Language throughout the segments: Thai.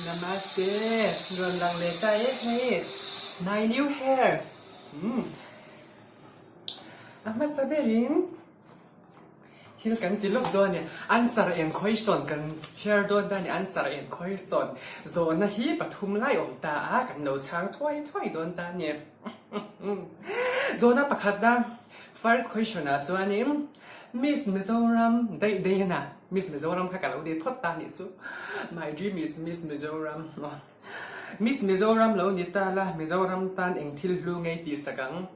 Namaste. Gandang lekay hey. 9 new hair. Mas sabihin, hilkan tilok doon niya. Ansar en koison kan share doon da ni ansar en koison. Zona hi patum lai om ta kan no chang twai doon da niya. Zona pakada. First question na chuanin Miss Mizoram day na Miss Mizoram ka kalau di thot ta ni chu my dream is Miss Mizoram Miss Mizoram lo ni ta la Mizoram tan eng thil lu ngai ti sakang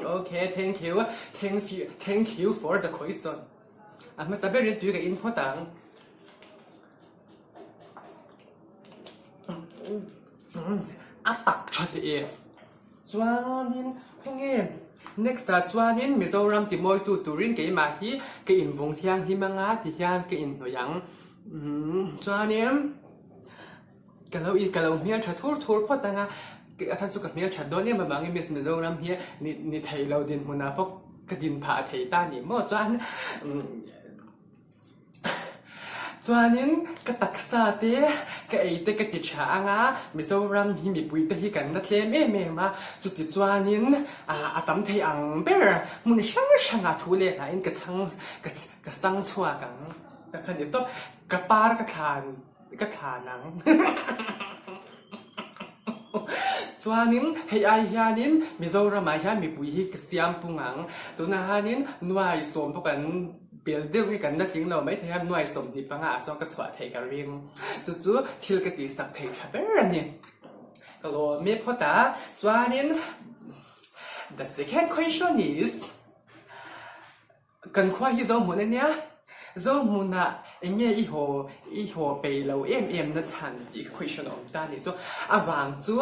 okay thank you for the question ma sabe rin tu ga info tang atak chot e chuanin khongem next sa chuanin Mizoram ti moi tu turin ke ma hi ke in vung thiang hi manga ti hian ke in hoyang chuanin kalau mial thur photanga ke athan chu ka mial thadon ne ma bangi Miss Mizoram hi ni thai lo din huna phok ka din pha thei ta ni mo chuanin ka taksa te ka eite ka ti cha anga Mizoram hi mi pui te hi kan na thlem em ma chu ti chuanin atam thei ang ber mun shang a thule la in ka sang chua kang ka khan ni to ka par ka khanang chuanin hei ai hianin Mizoram ai hian mi pui hi ka siam pungang tuna hanin nuai som pokan bel deu ni kan na thing lo mai thei nuai som ni panga chong ka chwa thei ka ring chu thil ka ti sak thei thaber ani kalo me phota chuanin the second question is kan khwa hi zo mun ania zo muna enge i ho pe lo em na chan ti question on ta ni chu awang chu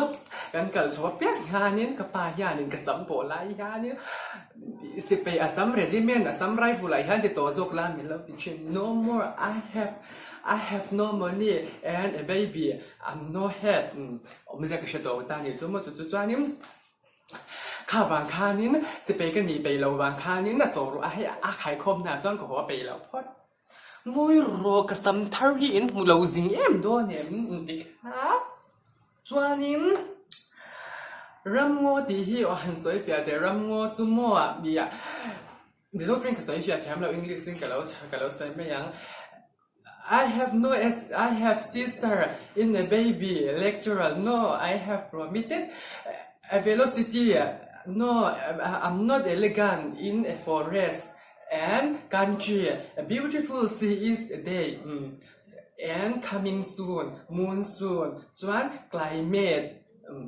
kan kal chwa pek hanin ka pa hianin ka sam po lai hanin si pe asam regiment asam rifle lai han ti to zok la mi lo ti chin no more I have no money and a baby I'm no head om ze ka shto ta ni chu mo chu chuaninข้าบางคานี้นะสิไปกันหนีไปเราบางคานี้นะโจรุให้ขายคมนะจ้องก็หัวไปเราพอดมวยโรกสัมทารีนมูเราจิงเอ็มด้วยเนี่ยดิครับจวนนี้รำงัวดีที่ว่าหันสวยเฟียแต่รำงัวจุ่มมัวมีอ่ะมีตัวเพลงก็สวยเฟียแถมเราอังกฤษซึ่งกับเราใส่ไม่ยังI have sister in a baby lecturer no I have promitted a velocity no I'm not elegant in a forest and country a beautiful sea is a day and coming soon monsoon ส่วน climate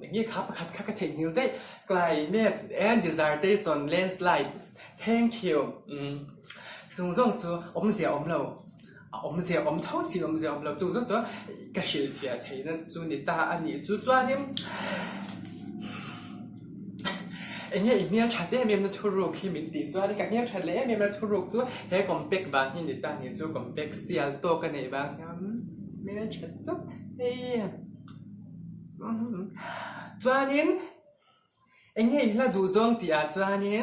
อย่างนี้ครับคักเทคนิคได้ climate and dissertation landslide thank you ส่งชูอมเสียอมเราอมเสียอมเท่าสีอมเสียอมเราจู่กระชิลเฟียเทนะจู่นี่ตาอันนี้จู่นี่เอ็งอีเมลชัดเอ็มนะทุรุกที่มินตีจ้าดิกับเมลชัดเลยเอ็มนะทุรุกจ้าให้คอมเป็กบางที่นิตานี่จ้าคอมเป็กเซียลโตกันไหนบางเมลชัดตุ๊บเฮ้ยจ้านี่เอ็งละดูจงตีอาจ้านี่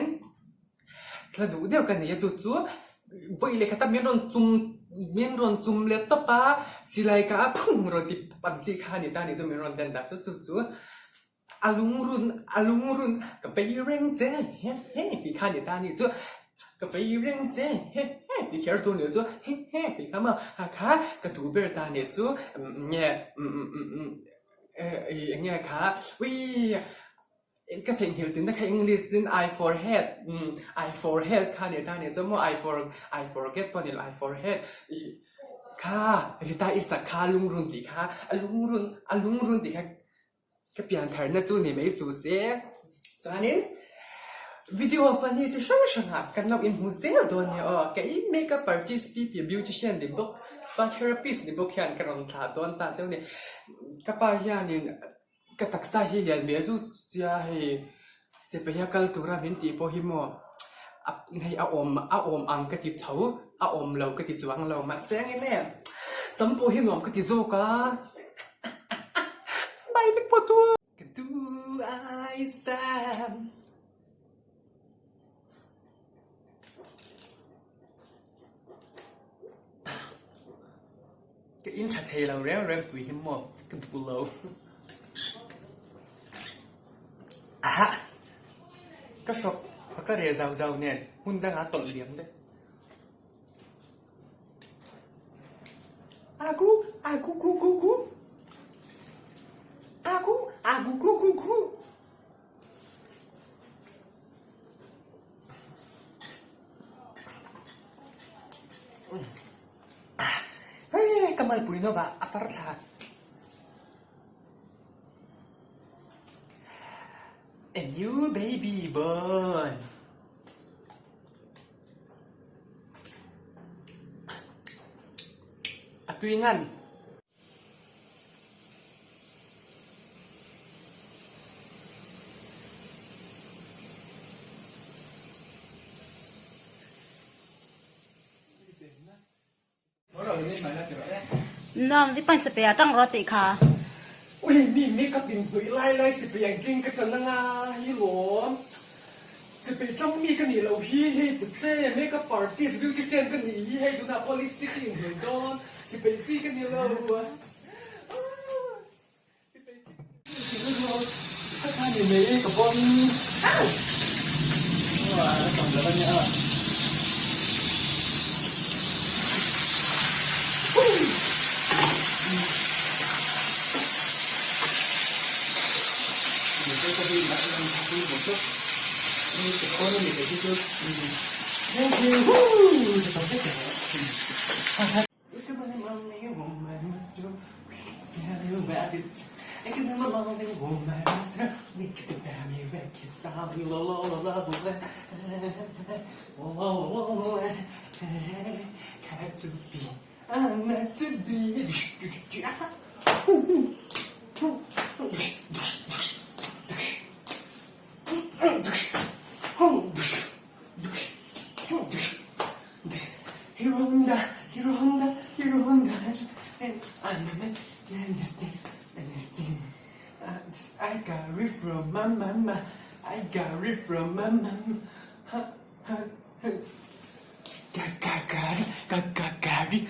ละดูเดียวกันนี่จู่ไปเลยค่ะแต่เมียนรอนจุ่มเล็บต่อป้าสิไลกาพุ่งรอนติปัญจิคานิตานี่จ้าเมียนรอนเดินดักจู่อาลุงรุนกับไปเร่งเจ้เฮ้ปีข้าเนี่ยตานี่จ้ะกับไปเร่งเจ้เฮ้ปีแค่ตัวเนี่ยจ้ะเฮ้ปีข้ามาหาข้ากระตูเบอร์ตาเนี่ยจ้ะเนี่ยเนี่ยค่ะวิก็เพลงเฮลตินนะคะอังกฤษเป็น I forehead I forehead ข้าเนี่ยตาเนี่ยจ้ะมั่ว I forget ปะเนี่ย I forehead ค่ะริตาอิสระค่ะลุงรุนตีค่ะลุงรุนตีค่ะก็เปลี่ยนแผนนะจู่นี่ไม่สู้เสียจากนั้นวิดีโอฟันนี่จะช่างหักกันเราอินหูเสียตัวเนี่ยก็อีเมคอัพอาร์ติสต์พี่บิวตี้เชียนดิบุกสปาเทอราปิสดิบุกยันกระรองขาตัวนั้นเจ้าเนี่ยก็ป้ายานี่ก็ตักษาเฮียนเมียจู่เสียให้เสียไปยากัลตุระมินตีพอหิมให้อาอมอังกติดเท้าอาอมเรากติดจวงเรามาแซงเนี่ยสัมโพหิงอมกติดโซกาไปเล็กปวดตัวกระดูไอแซมก in chat hay lâu réo réo tùy him mò cần tụ lâuก็ชอบพักก็เรียเจ้าเนี่ยหุ่นดังอาตดเหลี่ยมด้วยอากูกูอากูกูเฮ้ยกำลังปุยโนบะอัฟร์ทาA new baby born อะตุยงั้นน้ำที่ปันจะไปตั้งรถติค่ะ อุ้ยนี่มีกับดิ่งหุยไล่สิไปยังกินกันนะงาฮิโหลสิไปจ้องมีกันนี่เราฮีให้ตุ๊เจ้ไม่กับปาร์ตี้สิบิวตี้เซนกันนี่ให้ดูนะพอลิสติกลิ่งเห็นดอนสิไปซีกันนี่เราสิไปสิเราถ้าท่านนี่ไม่กับบอลว้าแล้วทำอะไรเนี่ยก็ดีนะมันดีหมดทุกมีแต่คนมีแต่ที่ทุกthank you จะต้องได้เจอแล้วก็มันมันไม่ว่ามันมันจะไม่คิดจะไม่ว่าดิสไอ้ก็มันมันไม่ว่ามันจะไม่คิดจะไม่ว่าคิดสาวที่ลาลาลาลาบุลโอ้โหแค่จะบีน่าจะบีHero Honda, and I'm a man, I got it from my mama, I got it from my mama, got it,